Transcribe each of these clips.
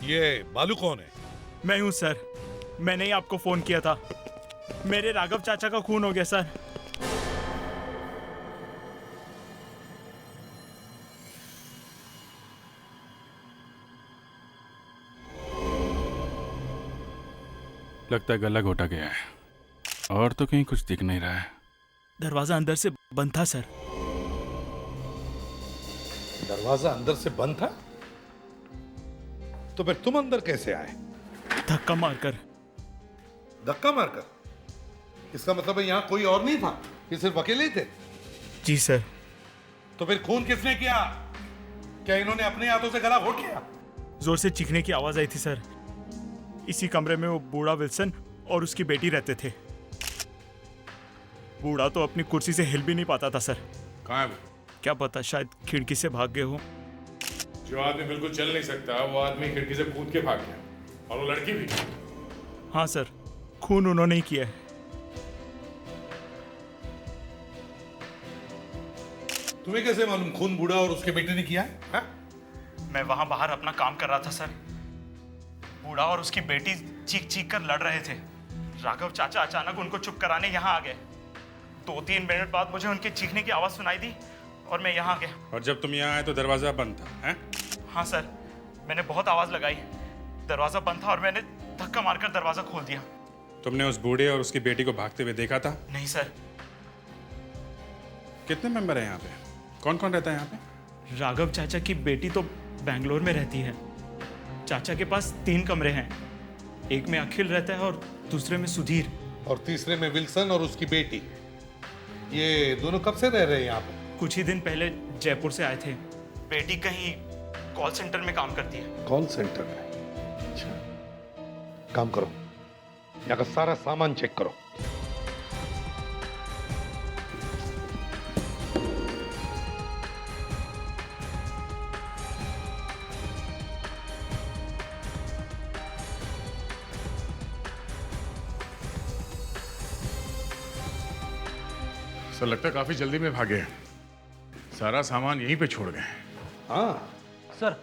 ये बालू कौन है? मैं हूँ सर, मैंने ही आपको फोन किया था। मेरे राघव चाचा का खून हो गया सर। लगता है गला घोटा गया है और तो कहीं कुछ दिख नहीं रहा है। दरवाजा अंदर से बंद था सर। दरवाजा अंदर से बंद था? तो फिर तुम अंदर कैसे आए? धक्का मारकर। धक्का मारकर? इसका मतलब है यहां कोई और नहीं था, ये सिर्फ अकेले ही थे? जी सर। तो फिर खून किसने किया? क्या इन्होंने अपने हाथों से गला घोट लिया? जोर से चीखने की आवाज आई थी सर। इसी कमरे में वो बूढ़ा विल्सन और उसकी बेटी रहते थे। बूढ़ा तो अपनी कुर्सी से हिल भी नहीं पाता था सर। कहाँ है वो? क्या पता, शायद खिड़की से भाग गए हो। जो आदमी बिल्कुल चल नहीं सकता वो आदमी खिड़की से कूद के भाग गया, और वो लड़की भी। हाँ सर, खून उन्होंने ही किया है। तुम्हें कैसे मालूम खून बूढ़ा और उसके बेटे ने किया है? हा? मैं वहां बाहर अपना काम कर रहा था सर। बूढ़ा और उसकी बेटी चीख चीख कर लड़ रहे थे। राघव चाचा अचानक उनको चुप कराने यहाँ आ गए। 2-3 मिनट बाद मुझे उनके चीखने की आवाज सुनाई दी और मैं यहाँ आ गया। और जब तुम यहाँ आए तो दरवाजा बंद था, हैं? हाँ सर, मैंने बहुत आवाज लगाई, दरवाजा बंद था और मैंने धक्का मारकर दरवाजा खोल दिया। तुमने उस बूढ़े और उसकी बेटी को भागते हुए देखा था? नहीं सर। कितने मेंबर हैं यहाँ पे? कौन कौन रहता है यहाँ पे? राघव चाचा की बेटी तो बैंगलोर में रहती है। चाचा के पास 3 कमरे हैं, एक में अखिल रहता है और दूसरे में सुधीर। और तीसरे में विल्सन और उसकी बेटी। ये दोनों कब से रह रहे हैं यहाँ पे? कुछ ही दिन पहले जयपुर से आए थे। बेटी कहीं कॉल सेंटर में काम करती है। कॉल सेंटर में? अच्छा, काम करो, यहाँ का सारा सामान चेक करो। सर लगता है काफी जल्दी में भागे हैं। सारा सामान यहीं पे छोड़ गए। हाँ सर,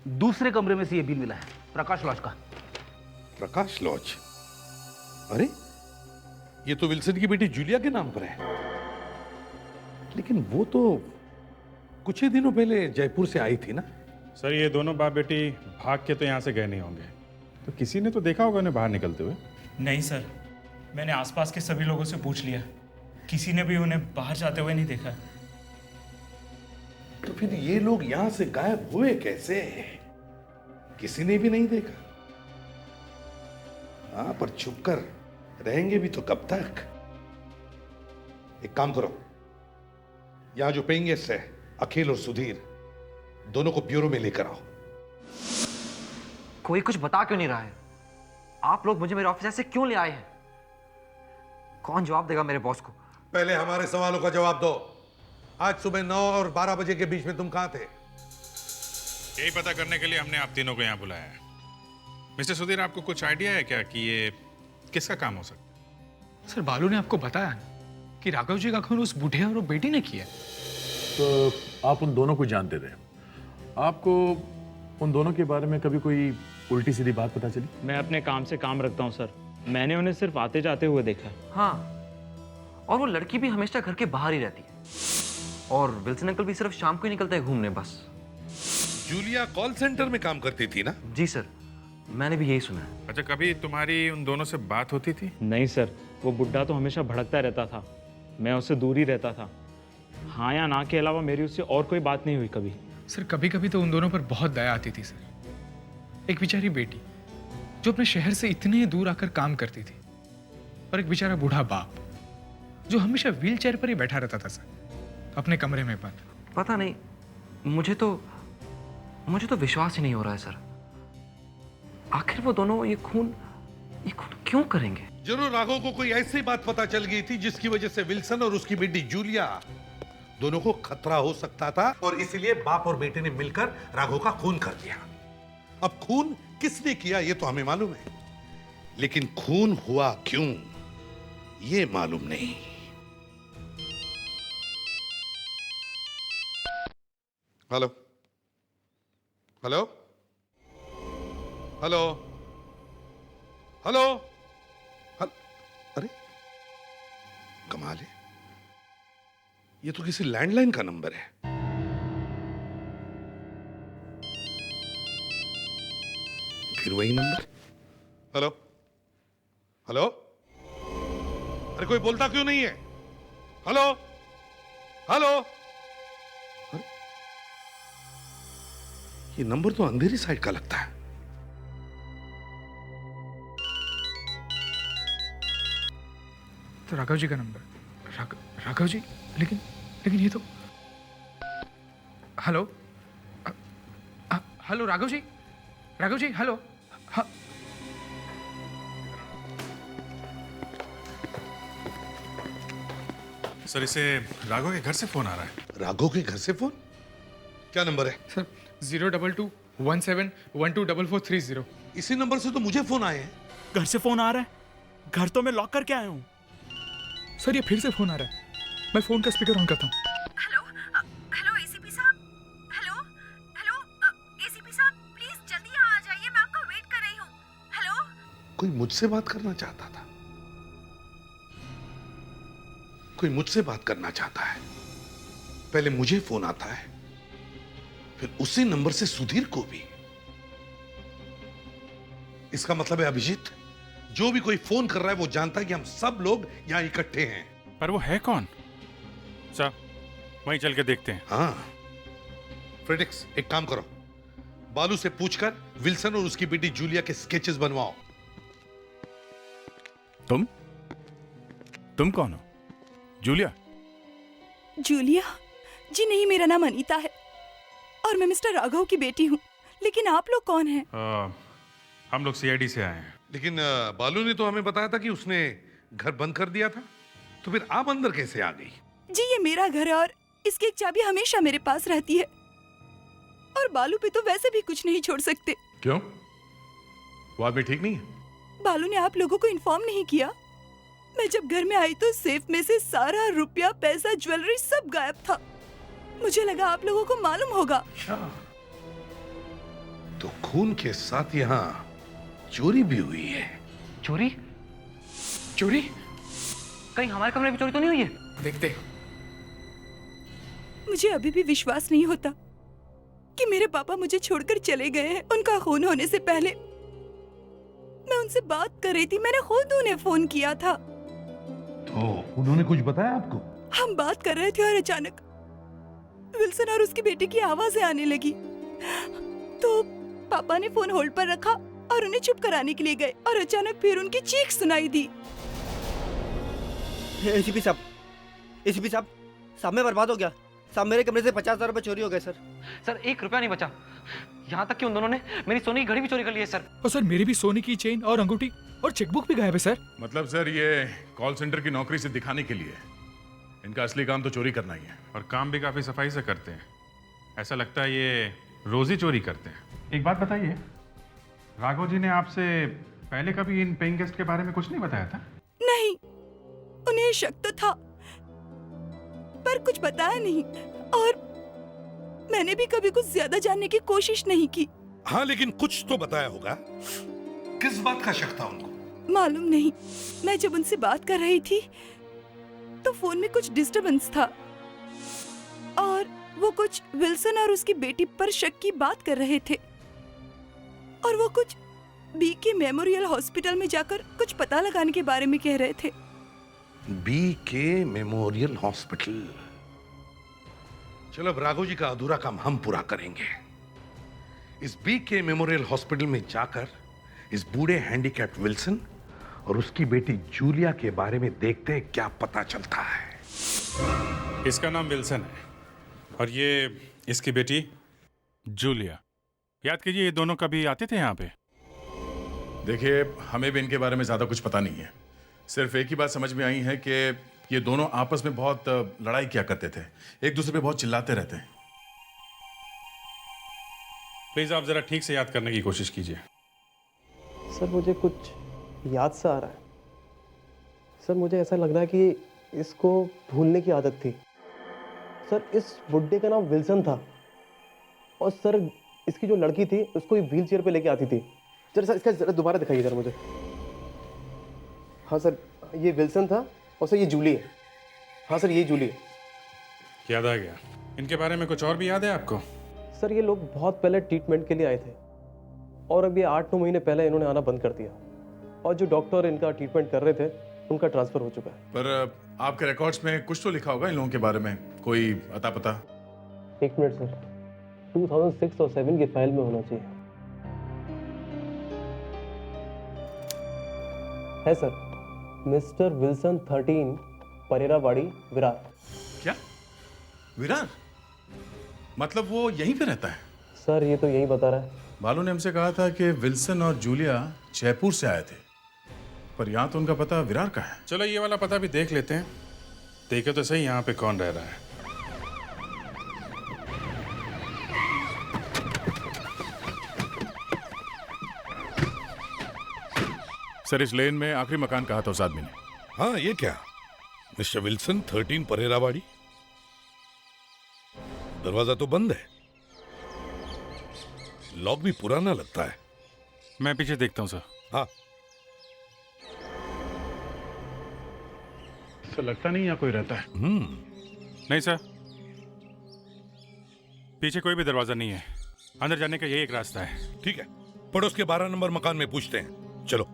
दूसरे कमरे में से ये बिल मिला है, प्रकाश लॉज का। प्रकाश लॉज? अरे ये तो विल्सन की बेटी जूलिया के नाम पर है। लेकिन वो तो कुछ ही दिनों पहले जयपुर से आई थी ना? सर ये दोनों बाप बेटी भाग के तो यहाँ से गए नहीं होंगे, तो किसी ने तो देखा होगा उन्हें बाहर निकलते हुए। नहीं सर, मैंने आसपास के सभी लोगों से पूछ लिया, किसी ने भी उन्हें बाहर जाते हुए नहीं देखा। तो फिर ये लोग यहां से गायब हुए कैसे? किसी ने भी नहीं देखा? हाँ, पर छुपकर रहेंगे भी तो कब तक? एक काम करो, यहां जो पेइंग गेस्ट है अखिल और सुधीर, दोनों को ब्यूरो में लेकर आओ। कोई कुछ बता क्यों नहीं रहा है? आप लोग मुझे मेरे ऑफिस ऐसे क्यों ले आए हैं? कौन जवाब देगा मेरे बॉस को? पहले हमारे सवालों का जवाब दो। आज सुबह 9 और 12 बजे के बीच में तुम कहां थे? यही पता करने के लिए हमने आप तीनों को यहाँ बुलाया है। मिस्टर सुधीर, आपको कुछ आइडिया है क्या कि ये किसका काम हो सकता है? सर, बालू ने आपको बताया ना कि राघव जी का खून उस बूढ़े और वो बेटी ने किया। तो आप उन दोनों को जानते थे? आपको उन दोनों के बारे में कभी कोई उल्टी सीधी बात पता चली? मैं अपने काम से काम रखता हूँ सर, मैंने उन्हें सिर्फ आते जाते हुए देखा। हाँ, और वो लड़की भी हमेशा घर के बाहर ही रहती है, और विल्सन अंकल भी सिर्फ शाम को ही निकलते हैं घूमने बस। जूलिया कॉल सेंटर में काम करती थी ना? जी सर, मैंने भी यही सुना है। अच्छा, कभी तुम्हारी उन दोनों से बात होती थी? नहीं सर, वो बुड्ढा तो हमेशा भड़कता रहता था, मैं उससे दूर ही रहता था। हाँ या ना के अलावा मेरी उससे और कोई बात नहीं हुई कभी। सर, कभी कभी तो उन दोनों पर बहुत दया आती थी सर। एक बेचारी बेटी जो अपने शहर से इतने दूर आकर काम करती थी, और एक बेचारा बूढ़ा बाप जो हमेशा व्हील चेयर पर ही बैठा रहता था सर, अपने कमरे में बंद। पता नहीं, मुझे तो विश्वास ही नहीं हो रहा है सर। आखिर वो दोनों ये खून क्यों करेंगे? जरूर राघव को कोई ऐसी बात पता चल गई थी जिसकी वजह से विल्सन और उसकी बेटी जूलिया दोनों को खतरा हो सकता था, और इसीलिए बाप और बेटे ने मिलकर राघव का खून कर दिया। अब खून किसने किया ये तो हमें मालूम है, लेकिन खून हुआ क्यों ये मालूम नहीं। हेलो हेलो, हेलो हेलो अरे कमाल है, ये तो किसी लैंडलाइन का नंबर है। फिर वही नंबर। हेलो हेलो, अरे कोई बोलता क्यों नहीं है? हेलो हेलो, अरे ये नंबर तो अंधेरी साइड का लगता है। तो राघव जी का नंबर। राघव जी, लेकिन लेकिन ये तो। Hello hello Raghav ji, Raghav ji hello. हाँ सर, इसे राघव के घर से फोन आ रहा है। राघव के घर से फोन? क्या नंबर है? सर, 02217124430। इसी नंबर से तो मुझे फोन आए हैं। घर से फोन आ रहा है? घर तो मैं लॉक करके आया हूँ। सर, ये फिर से फोन आ रहा है। मैं फोन का स्पीकर ऑन करता हूँ। हेलो हेलो एसीपी साहब, हेलो हेलो एसीपी साहब, प्लीज जल्दी यहाँ आ जाइए, मैं आपका वेट कर रही हूँ। हेलो। कोई मुझसे बात करना चाहता था, कोई मुझसे बात करना चाहता है। पहले मुझे फोन आता है, फिर उसी नंबर से सुधीर को भी। इसका मतलब है अभिजीत, जो भी कोई फोन कर रहा है वो जानता है कि हम सब लोग यहां इकट्ठे हैं। पर वो है कौन? सर, वहीं चल के देखते हैं। हाँ फ्रेडिक्स, एक काम करो, बालू से पूछकर विल्सन और उसकी बेटी जूलिया के स्केचेस बनवाओ। तुम कौन हो? जूलिया? जूलिया जी नहीं, मेरा नाम अनीता है और मैं मिस्टर राघव की बेटी हूँ। लेकिन आप लोग कौन हैं? हम लोग सीआईडी से आए हैं। लेकिन बालू ने तो हमें बताया था कि उसने घर बंद कर दिया था, तो फिर आप अंदर कैसे आ गई? जी, ये मेरा घर है और इसकी एक चाबी हमेशा मेरे पास रहती है। और बालू पे तो वैसे भी कुछ नहीं छोड़ सकते। क्यों? वो आदमी ठीक नहीं है? बालू ने आप लोगों को इन्फॉर्म नहीं किया? मैं जब घर में आई तो सेफ में से सारा रुपया, पैसा, ज्वेलरी सब गायब था। मुझे लगा आप लोगों को मालूम होगा। तो खून के साथ यहाँ चोरी भी हुई है। चोरी? चोरी? कहीं हमारे कमरे में चोरी तो नहीं हुई है? देखते। मुझे अभी भी विश्वास नहीं होता कि मेरे पापा मुझे छोड़कर चले गए हैं। उनका खून होने से पहले मैं उनसे बात कर रही थी, मैंने खुद उन्हें फोन किया था। तो उन्होंने कुछ बताया आपको? हम बात कर रहे थे और अचानक विल्सन और उसकी बेटी की आवाजें आने लगी। तो पापा ने फोन होल्ड पर रखा और उन्हें चुप कराने के लिए गए और अचानक फिर उनकी चीख सुनाई दी। एसीपी साहब, एसीपी साहब, साहब मैं बर्बाद हो गया। साहब मेरे कमरे से 50,000 रुपए चोरी हो गए सर। सर, 1 रुपया नहीं बचा। यहाँ तक कि उन दोनों ने मेरी सोने की घड़ी भी चोरी कर ली है सर। और सर, मेरी भी सोने की चेन और अंगूठी और चेकबुक भी गायब है सर। मतलब सर, ये कॉल सेंटर की नौकरी से दिखाने के लिए इनका असली काम तो चोरी करना ही है। और काम भी काफी सफाई से करते हैं। ऐसा लगता है ये रोज ही चोरी करते हैं। एक बात बताइए, राघव जी ने आपसे पहले कभी इन पेइंग गेस्ट के बारे में कुछ नहीं बताया था? नहीं, उन्हें शक तो था पर कुछ बताया नहीं और मैंने भी कभी कुछ ज्यादा जानने की कोशिश नहीं की। हाँ, लेकिन कुछ तो बताया होगा। किस बात का शक था उनको? मालूम नहीं, मैं जब उनसे बात कर रही थी तो फोन में कुछ डिस्टरबेंस था और वो कुछ विल्सन और उसकी बेटी पर शक की बात कर रहे थे और वो कुछ बीके मेमोरियल हॉस्पिटल में जाकर कुछ पता लगाने के बारे में कह रहे थे। BK memorial hospital. चलो, अब राघव जी का अधूरा काम हम पूरा करेंगे। इस बीके मेमोरियल हॉस्पिटल में जाकर इस बूढ़े हैंडीकैप्ड विल्सन और उसकी बेटी जूलिया के बारे में देखते हैं क्या पता चलता है। इसका नाम विल्सन है और ये इसकी बेटी जूलिया। याद कीजिए, ये दोनों कभी आते थे यहाँ पे? देखिए, हमें भी इनके बारे में ज्यादा कुछ पता नहीं है। सिर्फ एक ही बात समझ में आई है कि ये दोनों आपस में बहुत लड़ाई किया करते थे, एक दूसरे पे बहुत चिल्लाते रहते हैं। प्लीज आप जरा ठीक से याद करने की कोशिश कीजिए। सर, मुझे कुछ याद सा आ रहा है। सर, मुझे ऐसा लग रहा है कि इसको भूलने की आदत थी। सर, इस बुड्ढे का नाम विल्सन था और सर इसकी जो लड़की थी उसको व्हील चेयर पे लेके आती थी। जरा सर इसका जरा दोबारा दिखाइए जरा मुझे। हाँ सर, ये विल्सन था और सर ये जूली है। हाँ सर, ये जूली है। याद आ गया। इनके बारे में कुछ और भी याद है आपको? सर ये लोग बहुत पहले ट्रीटमेंट के लिए आए थे और अब ये 8-9 महीने पहले इन्होंने आना बंद कर दिया, और जो डॉक्टर इनका ट्रीटमेंट कर रहे थे उनका ट्रांसफर हो चुका है। पर आपके रिकॉर्ड्स में कुछ तो लिखा होगा इन लोगों के बारे में, कोई अता पता? एक मिनट सर, 2006 और 7 की फाइल में होना चाहिए। है सर, मिस्टर विल्सन 13 परेरावाड़ी विरार। क्या विरार? मतलब वो यहीं पे रहता है? सर ये तो यही बता रहा है। बालू ने हमसे कहा था कि विल्सन और जूलिया जयपुर से आए थे, पर यहाँ तो उनका पता विरार का है। चलो ये वाला पता भी देख लेते हैं, देखे तो सही यहाँ पे कौन रह रहा है। सर इस लेन में आखिरी मकान कहा था उस आदमी ने। हाँ, ये क्या? Mister Wilson 13 परेरावाड़ी। दरवाजा तो बंद है, लॉक भी पुराना लगता है। मैं पीछे देखता हूँ सर। हाँ, सर लगता नहीं यहाँ कोई रहता है। नहीं सर, पीछे कोई भी दरवाजा नहीं है, अंदर जाने का यही एक रास्ता है। ठीक है, पड़ोस के 12 नंबर मकान में पूछते हैं। चलो।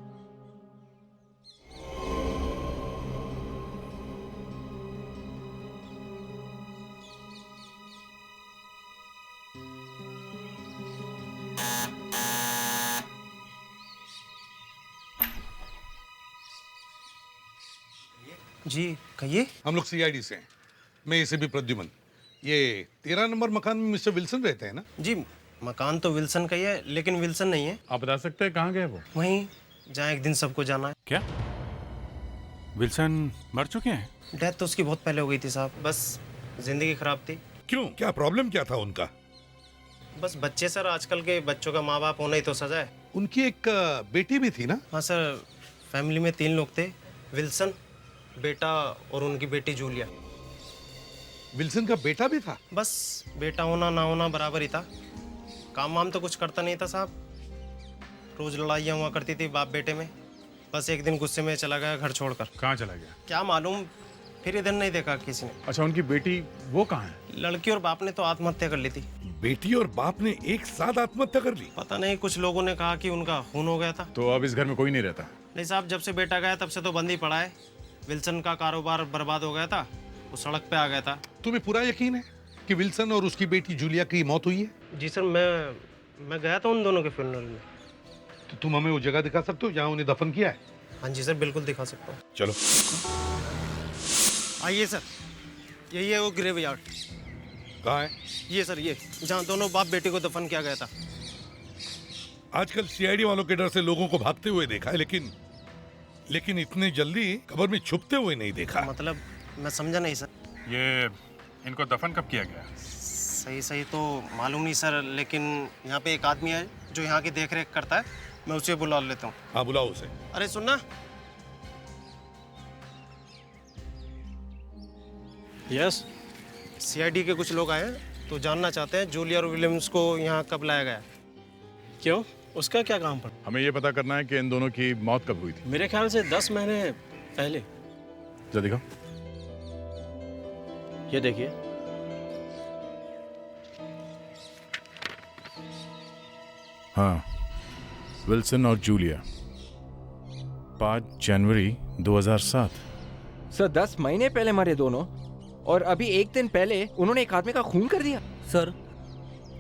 जी कहिए। हम लोग सीआईडी से हैं, मैं इसे भी प्रद्युमन। ये 13 नंबर मकान में मिस्टर विल्सन रहते हैं ना? जी मकान तो विल्सन का ही है, लेकिन विल्सन नहीं है। आप बता सकते हैं कहाँ गए वो? वहीं जहाँ एक दिन सबको जाना है। क्या विल्सन मर चुके हैं? डेथ तो उसकी बहुत पहले हो गई थी साहब, बस जिंदगी खराब थी। क्यों, क्या प्रॉब्लम क्या था उनका? बस बच्चे सर, आजकल के बच्चों का माँ बाप होना ही तो सजा है। उनकी एक बेटी भी थी ना? हाँ सर, फैमिली में 3 लोग थे, विल्सन, बेटा और उनकी बेटी जूलिया। विल्सन का बेटा भी था? बस बेटा होना ना होना बराबर ही था। काम वाम तो कुछ करता नहीं था साहब, रोज लड़ाइयाँ हुआ करती थी बाप बेटे में। बस एक दिन गुस्से में चला गया घर छोड़कर। कहाँ चला गया? क्या मालूम, फिर इधर नहीं देखा किसी ने। अच्छा, उनकी बेटी वो कहाँ है? लड़की और बाप ने तो आत्महत्या कर ली थी। बेटी और बाप ने एक साथ आत्महत्या कर ली? पता नहीं, कुछ लोगों ने कहा कि उनका खून हो गया था। तो अब इस घर में कोई नहीं रहता? नहीं साहब, जब से बेटा गया तब से तो बंद ही पड़ा है। विल्सन का कारोबार बर्बाद हो गया था, वो सड़क पे आ गया था। तुम्हें पूरा यकीन है कि विल्सन और उसकी बेटी जूलिया की मौत हुई है? जी सर, मैं गया था उन दोनों के फ्यूनरल में। तो तुम हमें वो जगह दिखा सकते हो जहाँ उन्हें दफन किया है? हाँ जी सर, बिल्कुल दिखा सकता हूँ। चलो आइए सर, यही है वो ग्रेव यार्ड। कहाँ है? ये सर, ये जहाँ दोनों बाप बेटे को दफन किया गया था। आजकल सीआईडी वालों के डर से लोगों को भागते हुए देखा है, लेकिन इतने जल्दी कब्र में छुपते हुए नहीं देखा। मतलब मैं समझा नहीं सर। ये इनको दफन कब किया गया? सही तो मालूम नहीं सर, लेकिन यहाँ पे एक आदमी है जो यहाँ की देख रेख करता है, मैं उसे बुला लेता हूँ। हाँ, बुलाओ उसे। अरे सुनना। यस, सीआईडी के कुछ लोग आए हैं तो जानना चाहते हैं जूलिया और विलियम्स को यहाँ कब लाया गया। क्यों, उसका क्या काम पड़ा? हमें ये पता करना है कि इन दोनों की मौत कब हुई थी। मेरे ख्याल से 10 महीने पहले। जरा दिखाओ। ये देखिए। हाँ, विल्सन और जूलिया, 5 जनवरी 2007। सर 10 महीने पहले मरे दोनों, और अभी एक दिन पहले उन्होंने एक आदमी का खून कर दिया। सर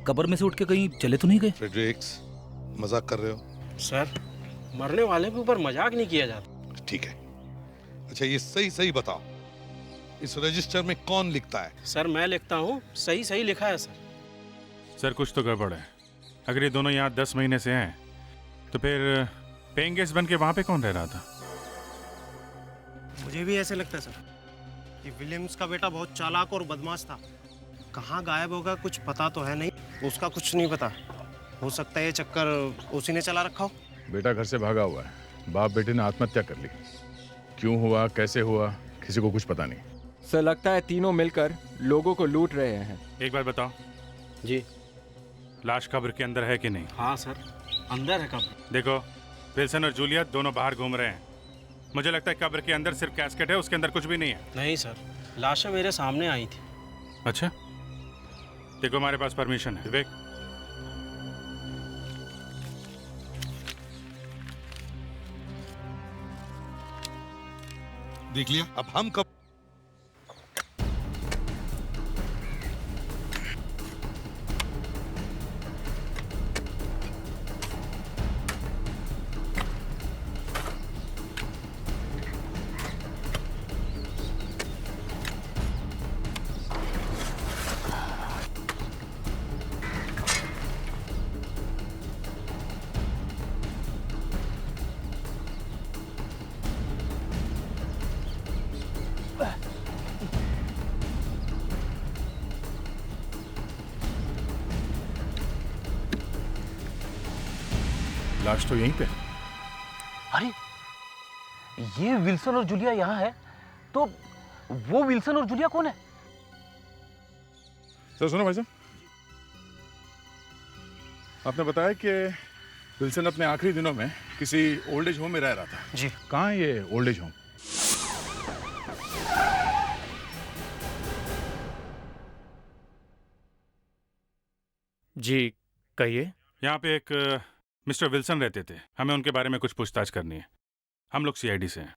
कब्र में से उठ के कहीं चले तो नहीं गए? फ्रेडरिक्स, मजाक कर रहे हो? सर, मरने वाले के ऊपर मजाक नहीं किया जाता। ठीक है। अच्छा, ये सही बताओ, इस रजिस्टर में कौन लिखता है? सर मैं लिखता हूँ, सही लिखा है सर। सर कुछ तो गड़बड़ है। अगर ये दोनों यहाँ 10 महीने से हैं तो फिर पेइंग गेस्ट बन के वहाँ पे कौन रह रहा था? मुझे भी ऐसे लगता है सर कि विलियम्स का बेटा बहुत चालाक और बदमाश था। कहाँ गायब होगा कुछ पता तो है नहीं, उसका कुछ नहीं पता। हो सकता है ये चक्कर उसी ने चला रखा हो। बेटा घर से भागा हुआ है, बाप बेटे ने आत्महत्या कर ली। क्यों हुआ, कैसे हुआ, किसी को कुछ पता नहीं। सर लगता है तीनों मिलकर लोगों को लूट रहे हैं। एक बात बताओ जी। लाश कब्र के अंदर है कि नहीं? हाँ सर। अंदर है कब्र। देखो, विल्सन और जूलिया दोनों बाहर घूम रहे हैं। मुझे लगता है कब्र के अंदर सिर्फ कैस्केट है, उसके अंदर कुछ भी नहीं है। नहीं सर, लाशें मेरे सामने आई थी। अच्छा, देखो हमारे पास परमिशन है। विवेक, देख लिया, अब हम कब लाश तो यहीं पे। अरे ये विल्सन और जूलिया यहाँ है, तो वो विल्सन और जूलिया कौन है? सर सुनो भाई साहब, आपने बताया कि विल्सन अपने आखिरी दिनों में किसी ओल्ड एज होम में रह रहा था। जी। कहाँ है ये ओल्ड एज होम? जी कहिए। यहाँ पे एक मिस्टर विल्सन रहते थे, हमें उनके बारे में कुछ पूछताछ करनी है। हम लोग सीआईडी से हैं।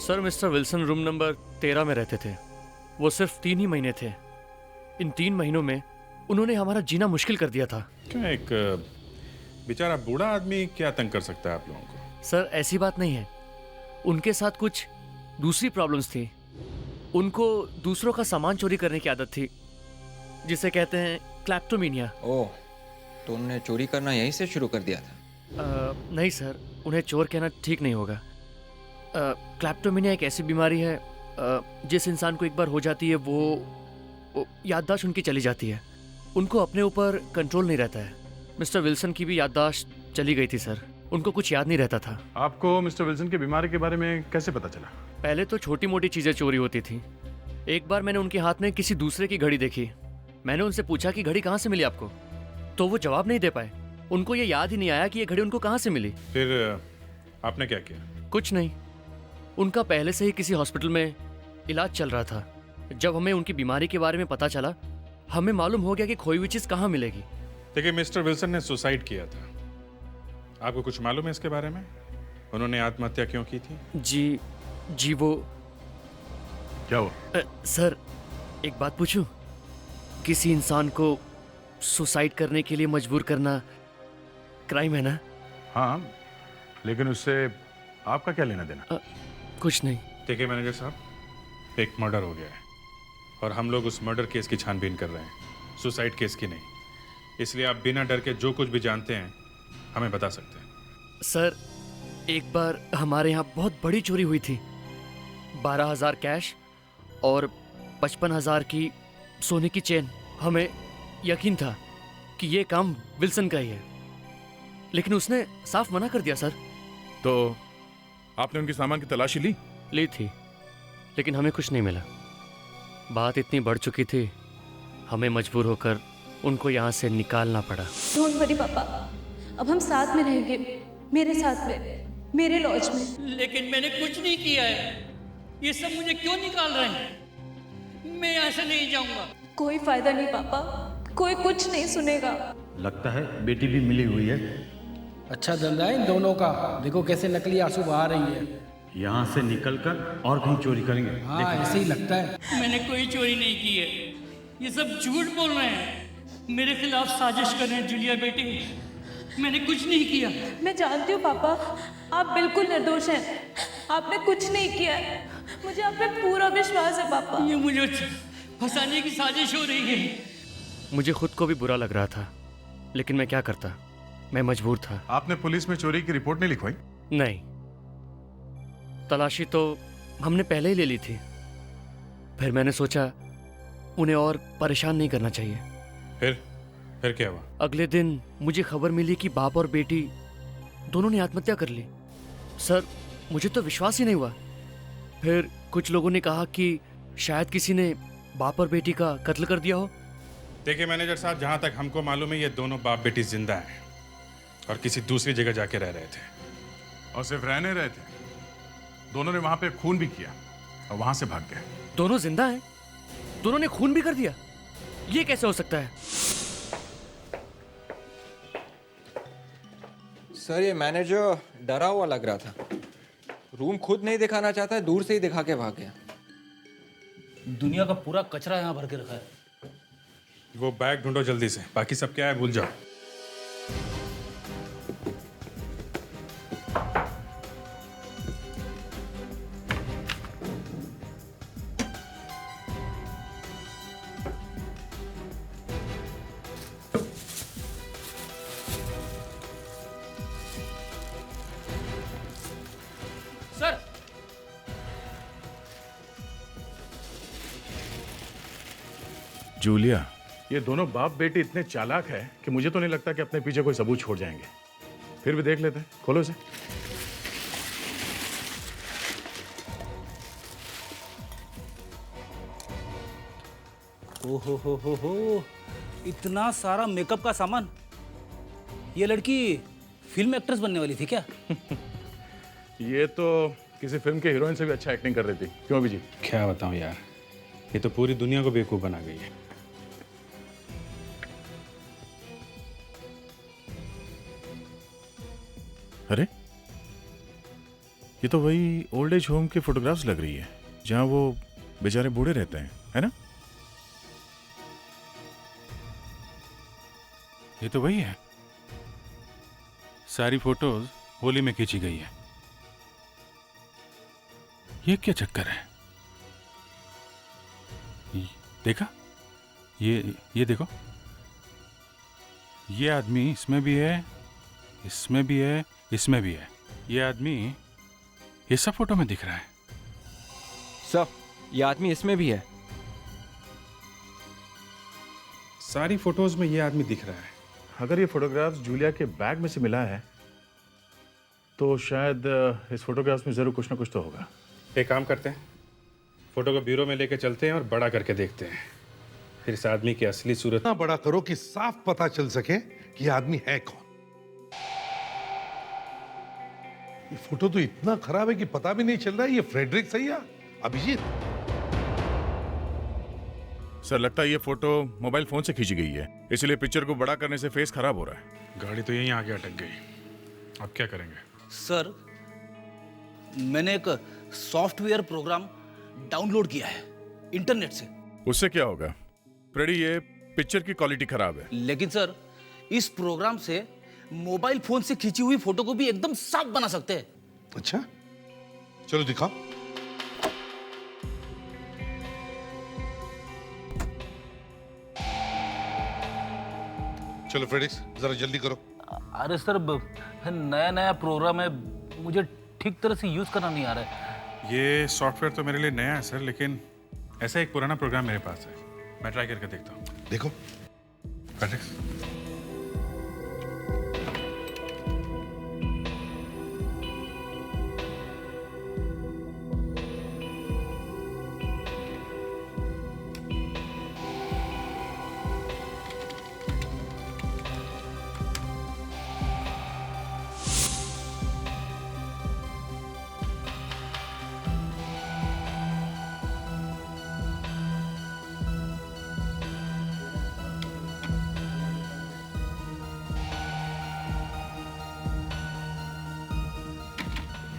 Sir mister Wilson room number 13 में रहते थे। वो सिर्फ 3 ही महीने थे। इन 3 महीनों में उन्होंने हमारा जीना मुश्किल कर दिया था। क्या एक बेचारा बूढ़ा आदमी क्या तंग कर सकता है आप लोगों को? सर ऐसी बात नहीं है, उनके साथ कुछ दूसरी प्रॉब्लम्स थी। उनको दूसरों का सामान चोरी करने की आदत थी, जिसे कहते हैं क्लैप्टोमेनिया। ओह, तो उन्होंने चोरी करना यहीं से शुरू कर दिया था? नहीं सर, उन्हें चोर कहना ठीक नहीं होगा। क्लैप्टोमेनिया एक ऐसी बीमारी है जिस इंसान को एक बार हो जाती है वो याददाश्त उनकी चली जाती है। उनको अपने ऊपर कंट्रोल नहीं रहता है। मिस्टर विल्सन की भी याददाश्त चली गई थी सर, उनको कुछ याद नहीं रहता था। आपको मिस्टर विल्सन की बीमारी के बारे में कैसे पता चला? पहले तो छोटी मोटी चीज़ें चोरी होती थी। एक बार मैंने उनके हाथ में किसी दूसरे की घड़ी देखी। मैंने उनसे पूछा कि घड़ी कहाँ से मिली आपको, तो वो जवाब नहीं दे पाए। उनको ये याद ही नहीं आया कि ये घड़ी उनको कहाँ से मिली। फिर आपने क्या किया? कुछ नहीं, उनका पहले से ही किसी हॉस्पिटल में इलाज चल रहा था। जब हमें उनकी बीमारी के बारे में पता चला, हमें मालूम हो गया कि खोई हुई चीज़ कहाँ मिलेगी। देखिए, मिस्टर विल्सन ने सुसाइड किया था। आपको कुछ मालूम है इसके बारे में? उन्होंने आत्महत्या क्यों की थी? जी वो क्या हुआ? सर एक बात पूछूं? किसी इंसान को सुसाइड करने के लिए मजबूर करना क्राइम है ना? हाँ, लेकिन उससे आपका क्या लेना देना? कुछ नहीं। देखिए मैनेजर साहब, एक मर्डर हो गया है और हम लोग उस मर्डर केस की छानबीन कर रहे हैं, सुसाइड केस की नहीं। इसलिए आप बिना डर के जो कुछ भी जानते हैं हमें बता सकते हैं। सर एक बार हमारे यहाँ बहुत बड़ी चोरी हुई थी। 12,000 कैश और 55,000 की सोने की चेन। हमें यकीन था कि ये काम विल्सन का ही है, लेकिन उसने साफ मना कर दिया सर। तो आपने उनके सामान की तलाशी ली थी, लेकिन हमें कुछ नहीं मिला। बात इतनी बढ़ चुकी थी, हमें मजबूर होकर उनको यहाँ से निकालना पड़ा। डोंट वरी पापा, अब हम साथ में रहेंगे, मेरे साथ में, मेरे लॉज में। लेकिन मैंने कुछ नहीं किया है, ये सब मुझे क्यों निकाल रहे हैं? मैं यहाँ से नहीं जाऊंगा। कोई फायदा नहीं पापा, कोई कुछ नहीं सुनेगा। लगता है बेटी भी मिली हुई है। अच्छा धंधा है इन दोनों का। देखो कैसे नकली आंसू बहा रही है। यहाँ से निकलकर और कहीं चोरी करेंगे। हाँ ऐसे ही लगता है। मैंने कोई चोरी नहीं की है, ये सब झूठ बोल रहे हैं, मेरे खिलाफ साजिश कर रहे हैं। जूलिया बेटी, मैंने कुछ नहीं किया। मैं जानती हूँ पापा, आप बिल्कुल निर्दोष हैं, आपने कुछ नहीं किया है। मुझे आप पे पूरा विश्वास है पापा। ये मुझे फंसाने की साजिश हो रही है। मुझे खुद को भी बुरा लग रहा था, लेकिन मैं क्या करता, मैं मजबूर था। आपने पुलिस में चोरी की रिपोर्ट नहीं लिखवाई? नहीं, तलाशी तो हमने पहले ही ले ली थी। फिर मैंने सोचा उन्हें और परेशान नहीं करना चाहिए। फिर क्या हुआ? अगले दिन मुझे खबर मिली कि बाप और बेटी दोनों ने आत्महत्या कर ली। सर मुझे तो विश्वास ही नहीं हुआ। फिर कुछ लोगों ने कहा कि शायद किसी ने बाप और बेटी का कत्ल कर दिया हो। देखिए मैनेजर साहब, जहाँ तक हमको मालूम है ये दोनों बाप बेटी जिंदा हैं और किसी दूसरी जगह जाके रह रहे थे। और सिर्फ रहने रहे थे, दोनों ने वहां पे खून भी किया और वहां से भाग गए। दोनों जिंदा हैं? दोनों ने खून भी कर दिया? ये कैसे हो सकता है? सर ये मैनेजर डरा हुआ लग रहा था। रूम खुद नहीं दिखाना चाहता है, दूर से ही दिखा के भाग गया। दुनिया का पूरा कचरा यहाँ भर के रखा है। वो बैग ढूंढो जल्दी से, बाकी सब क्या है भूल जाओ। सर, जूलिया, ये दोनों बाप बेटे इतने चालाक है कि मुझे तो नहीं लगता कि अपने पीछे कोई सबूत छोड़ जाएंगे। फिर भी देख लेते हैं, खोलो इसे। हो, इतना सारा मेकअप का सामान। ये लड़की फिल्म एक्ट्रेस बनने वाली थी क्या? ये तो किसी फिल्म के हीरोइन से भी अच्छा एक्टिंग कर रही थी। क्यों अभिजीत? क्या बताऊं यार, ये तो पूरी दुनिया को बेवकूफ बना गई है। अरे, ये तो वही ओल्ड एज होम की फोटोग्राफ्स लग रही है जहां वो बेचारे बूढ़े रहते हैं, है ना? ये तो वही है, सारी फोटोज होली में खींची गई है। ये क्या चक्कर है? देखा, ये देखो, ये आदमी इसमें भी है, इसमें भी है, इसमें भी है। ये आदमी ये सब फोटो में दिख रहा है। सर, ये आदमी इसमें भी है। सारी फोटोज में ये आदमी दिख रहा है। अगर ये फोटोग्राफ्स जूलिया के बैग में से मिला है तो शायद इस फोटोग्राफ्स में जरूर कुछ ना कुछ तो होगा। एक काम करते हैं, फोटो को ब्यूरो में लेके चलते हैं और बड़ा करके देखते हैं। फिर इस आदमी की असली सूरत इतना बड़ा करो कि साफ पता चल सके कि ये आदमी है कौन। ये फोटो तो इतना खराब है कि पता भी नहीं चल रहा है ये फ्रेडरिक सही है अभिजीत। सर, लगता है ये फोटो मोबाइल फोन से खींची गई है, इसलिए पिक्चर को बड़ा करने से फेस खराब हो रहा है। गाड़ी तो यहीं आगे अटक गई, अब क्या करेंगे? सर, मैंने एक सॉफ्टवेयर प्रोग्राम डाउनलोड किया है इंटरनेट से। उससे क्या होगा? फ्रेडी, ये पिक्चर की क्वालिटी खराब है। लेकिन सर, इस प्रोग्राम से मोबाइल फोन से खींची हुई फोटो को भी एकदम साफ बना सकते हैं। अच्छा, चलो दिखाओ। चलो फ्रेडिक्स, जरा जल्दी करो। अरे सर, नया नया प्रोग्राम है, मुझे ठीक तरह से यूज करना नहीं आ रहा है। ये सॉफ्टवेयर तो मेरे लिए नया है सर, लेकिन ऐसा एक पुराना प्रोग्राम मेरे पास है, मैं ट्राई करके देखता हूँ। देखो फ्रेडिक्स,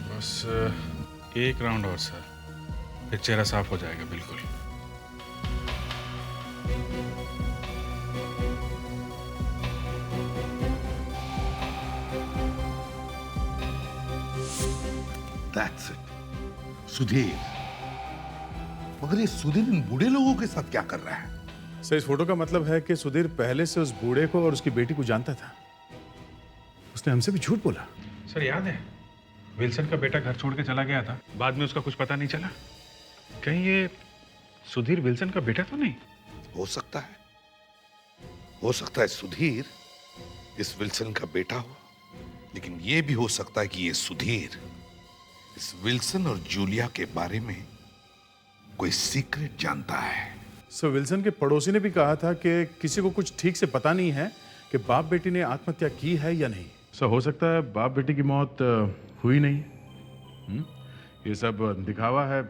बस एक राउंड और सर, फिर चेहरा साफ हो जाएगा बिल्कुल। That's it. सुधीर, मगर ये सुधीर इन बूढ़े लोगों के साथ क्या कर रहा है? सर, इस फोटो का मतलब है कि सुधीर पहले से उस बूढ़े को और उसकी बेटी को जानता था। उसने हमसे भी झूठ बोला। सर याद है, विल्सन का बेटा घर छोड़ के चला गया था, बाद में उसका कुछ पता नहीं चला। कहीं ये सुधीर विल्सन का बेटा तो नहीं? हो सकता है, हो सकता है सुधीर इस विल्सन का बेटा हो, लेकिन ये भी हो सकता है कि ये सुधीर इस विल्सन और जूलिया के बारे में कोई सीक्रेट जानता है। सो विल्सन के पड़ोसी ने भी कहा था कि किसी को कुछ ठीक से पता नहीं है कि बाप बेटी ने आत्महत्या की है या नहीं। सर हो सकता है बाप बेटी की मौत हुई नहीं। ये सब दिखावा है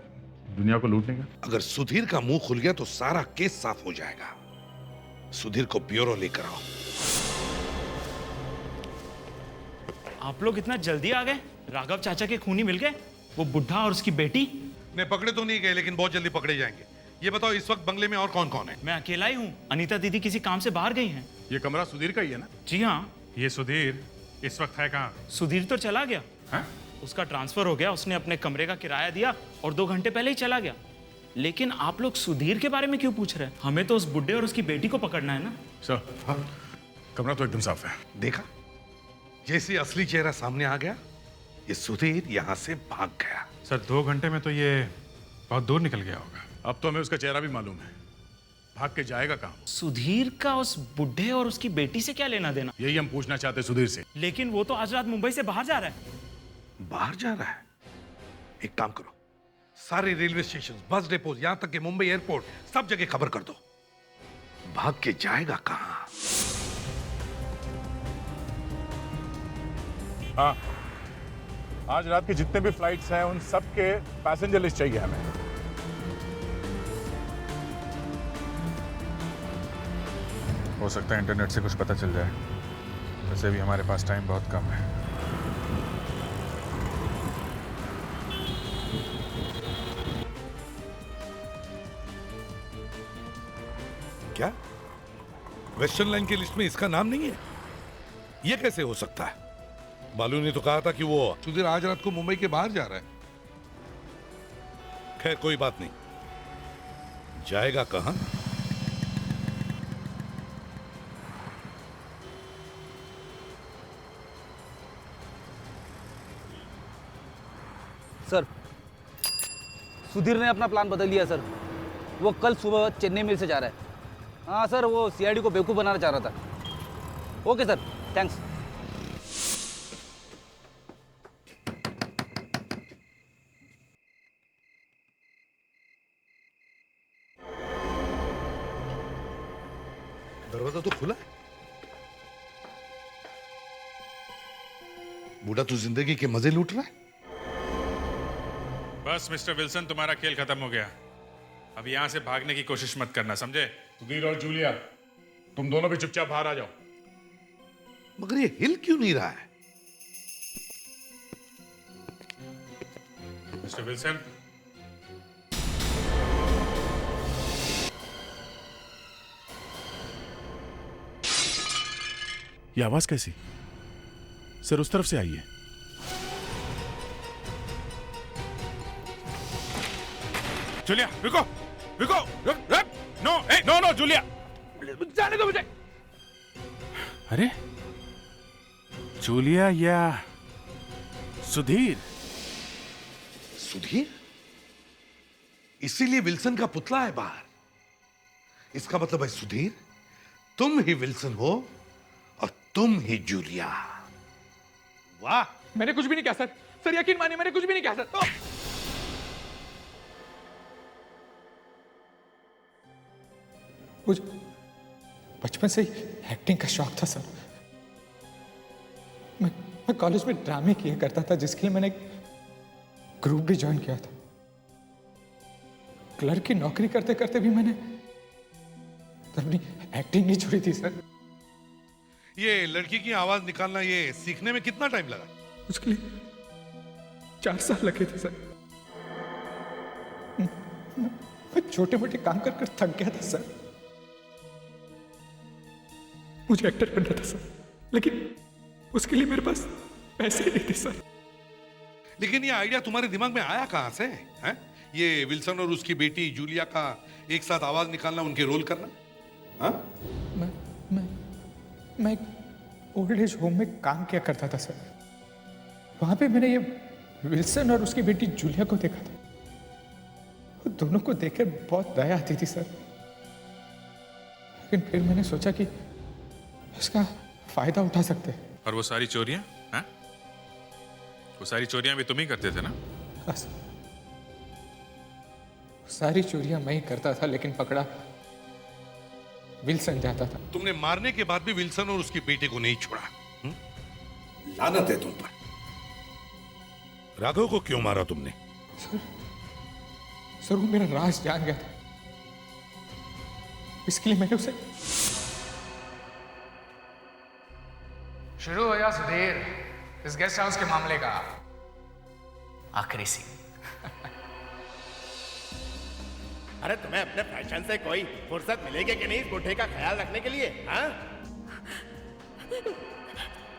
दुनिया को लूटने का। अगर सुधीर का मुंह खुल गया तो सारा केस साफ हो जाएगा। सुधीर को ब्यूरो लेकर आओ। आप लोग इतना जल्दी आ गए? राघव चाचा के खूनी मिल गए? वो बुढ़ा और उसकी बेटी? नहीं, पकड़े तो नहीं गए, लेकिन बहुत जल्दी पकड़े जाएंगे। ये बताओ इस वक्त बंगले में और कौन कौन है? मैं अकेला ही हूँ। अनीता दीदी किसी काम से बाहर गई हैं। ये कमरा सुधीर का ही है ना? जी हाँ। ये सुधीर इस वक्त है कहाँ? सुधीर तो चला गया। हाँ? उसका ट्रांसफर हो गया, उसने अपने कमरे का किराया दिया और 2 घंटे पहले ही चला गया। लेकिन आप लोग सुधीर के बारे में क्यों पूछ रहे हैं? हमें तो उस बुड्ढे और उसकी बेटी को पकड़ना है ना। सर कमरा तो एकदम साफ है। देखा, जैसे असली चेहरा सामने आ गया, ये सुधीर यहां से भाग गया। सर 2 घंटे में तो ये बहुत दूर निकल गया होगा। अब तो हमें उसका चेहरा भी मालूम है। भाग के जाएगा कहाँ? सुधीर का उस बुड्ढे और उसकी बेटी से क्या लेना देना? यही हम पूछना चाहते सुधीर से। लेकिन वो तो आज रात मुंबई से बाहर जा रहा है। बाहर जा रहा है? एक काम करो, सारे रेलवे स्टेशन, बस डिपो, यहां तक कि मुंबई एयरपोर्ट, सब जगह खबर कर दो। भाग के जाएगा कहां? हाँ, आज रात के जितने भी फ्लाइट्स हैं उन सब के पैसेंजर लिस्ट चाहिए हमें। हो सकता है इंटरनेट से कुछ पता चल जाए। वैसे भी हमारे पास टाइम बहुत कम है। क्या वेस्टर्न लाइन की लिस्ट में इसका नाम नहीं है? यह कैसे हो सकता है? बालू ने तो कहा था कि वो सुधीर आज रात को मुंबई के बाहर जा रहा है। खैर कोई बात नहीं, जाएगा कहां? सर, सुधीर ने अपना प्लान बदल लिया सर। वो कल सुबह चेन्नई मिल से जा रहा है। हाँ सर, वो सीआईडी को बेवकूफ़ बनाना चाह रहा था। Okay sir, thanks. दरवाजा तो खुला है। बूढ़ा तो जिंदगी के मजे लूट रहा है। बस मिस्टर विल्सन, तुम्हारा खेल खत्म हो गया। अब यहां से भागने की कोशिश मत करना, समझे? सुधीर और जूलिया, तुम दोनों भी चुपचाप बाहर आ जाओ। मगर ये हिल क्यों नहीं रहा है? मिस्टर विल्सन, ये आवाज कैसी? सर उस तरफ से आई है। जूलिया रुको, रुको, नो, नो नो जूलिया, जाने दो मुझे। अरे जूलिया या सुधीर? सुधीर? इसीलिए विल्सन का पुतला है बाहर। इसका मतलब है सुधीर, तुम ही विल्सन हो और तुम ही जूलिया। वाह! मैंने कुछ भी नहीं कहा सर। सर यकीन मानिए, मैंने कुछ भी नहीं कहा सर। मुझे बचपन से ही एक्टिंग का शौक था सर। मैं कॉलेज में ड्रामे किया करता था, जिसके लिए मैंने ग्रुप भी ज्वाइन किया था। क्लर्क की नौकरी करते करते भी मैंने अपनी एक्टिंग नहीं छोड़ी थी सर। ये लड़की की आवाज निकालना, ये सीखने में कितना टाइम लगा? उसके लिए 4 साल लगे थे सर। मैं छोटे मोटे काम कर कर थक गया था सर। मुझे एक्टर बनना था सर, लेकिन उसके लिए मेरे पास पैसे नहीं थे सर। लेकिन ये आइडिया तुम्हारे दिमाग में आया कहां से है? ये विल्सन और उसकी बेटी जूलिया का एक साथ आवाज निकालना, उनके रोल करना? हाँ? मैं एक ओल्ड एज होम में काम किया करता था सर। वहां पे मैंने ये विल्सन और उसकी बेटी जूलिया को देखा था। वो दोनों को देखकर बहुत दया आती थी सर। लेकिन फिर मैंने सोचा कि इसका फायदा उठा सकते हैं। और वो सारी चोरियां, हाँ? वो सारी चोरियां भी तुम ही करते थे ना? हाँ सर, सारी चोरियां मैं ही करता था, लेकिन पकड़ा विल्सन जाता था। तुमने मारने के बाद भी विल्सन और उसकी बेटे को नहीं छोड़ा। लानत है तुम पर। राघव को क्यों मारा तुमने? सर वो मेरा राज जान गया था, इसके लिए मैंने उसे। शुरू हो या सुधीर इस गेस्ट हाउस के मामले का आखिरी सीन। अरे तुम्हें अपने फैशन से कोई फुर्सत मिलेगी कि नहीं इस बुढ़े का ख्याल रखने के लिए? हाँ?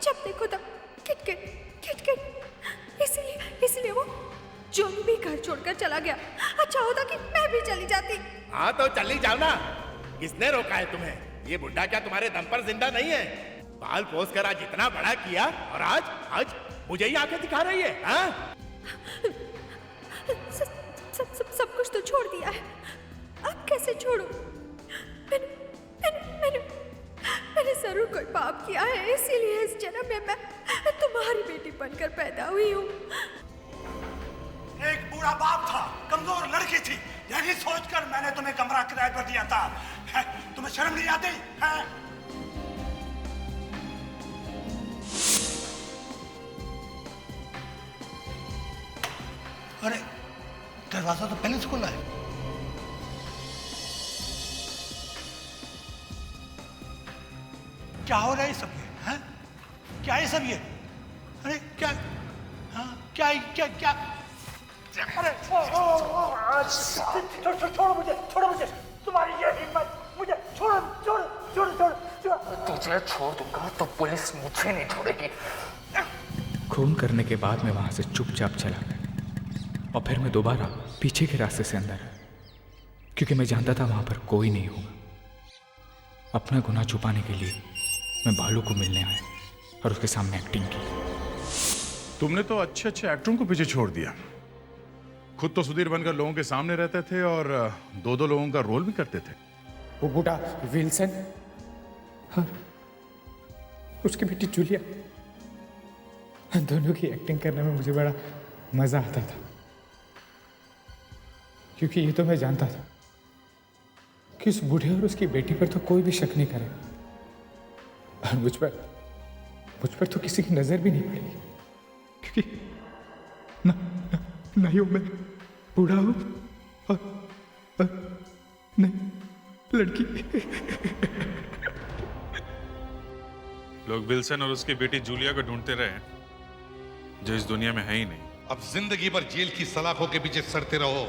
जब देखो तब किटकिट किटकिट, इसलिए वो जोनी भी घर छोड़कर चला गया। अच्छा होता कि मैं भी चली जाती। हाँ तो चली जाओ ना, किसने रोका है तुम्हें? ये बुढ़ा क्या तुम्हारे दम पर जिंदा नहीं है? बाल पोस कर आज इतना बड़ा किया और आज मुझे ही आंखें दिखा रही है। हाँ? सब कुछ तो छोड़ दिया है, अब कैसे छोड़ूं? मैंने जरूर कोई पाप किया है, इसीलिए इस जन्म में मैं तुम्हारी बेटी बनकर पैदा हुई हूँ। एक बूढ़ा बाप था, कमजोर लड़की थी, यही सोचकर मैंने तुम्हें कमरा किराए पर दिया था। तुम्हें शर्म नहीं आती है? अरे दरवाजा तो पहले से खुला है। क्या हो रहा है सब ये? हैं? क्या है सब ये? अरे क्या? हाँ क्या क्या क्या? अरे छोड़ो मुझे, तुम्हारी ये हिम्मत, मुझे छोड़ो। तुझे छोड़ दूंगा तो पुलिस मुझे नहीं छोड़ेगी। खून करने के बाद मैं वहां से चुपचाप चला गया और फिर मैं दोबारा पीछे के रास्ते से अंदर आया, क्योंकि मैं जानता था वहां पर कोई नहीं होगा। अपना गुनाह छुपाने के लिए मैं भालू को मिलने आया और उसके सामने एक्टिंग की। तुमने तो अच्छे अच्छे एक्टरों को पीछे छोड़ दिया। खुद तो सुधीर बनकर लोगों के सामने रहते थे और दो लोगों का रोल भी करते थे। वो बूढ़ा विल्सन और उसकी बेटी जूलिया, दोनों की एक्टिंग करने में मुझे बड़ा मजा आता था, क्योंकि ये तो मैं जानता था कि उस बूढ़े और उसकी बेटी पर तो कोई भी शक नहीं करेगा और मुझ पर तो किसी की नजर भी नहीं पड़ेगी, क्योंकि ना ही मैं बूढ़ा हूं और नहीं लड़की। लोग विल्सन और उसकी बेटी जूलिया को ढूंढते रहे, जो इस दुनिया में है ही नहीं। अब जिंदगी भर जेल की सलाखों के पीछे सड़ते रहो।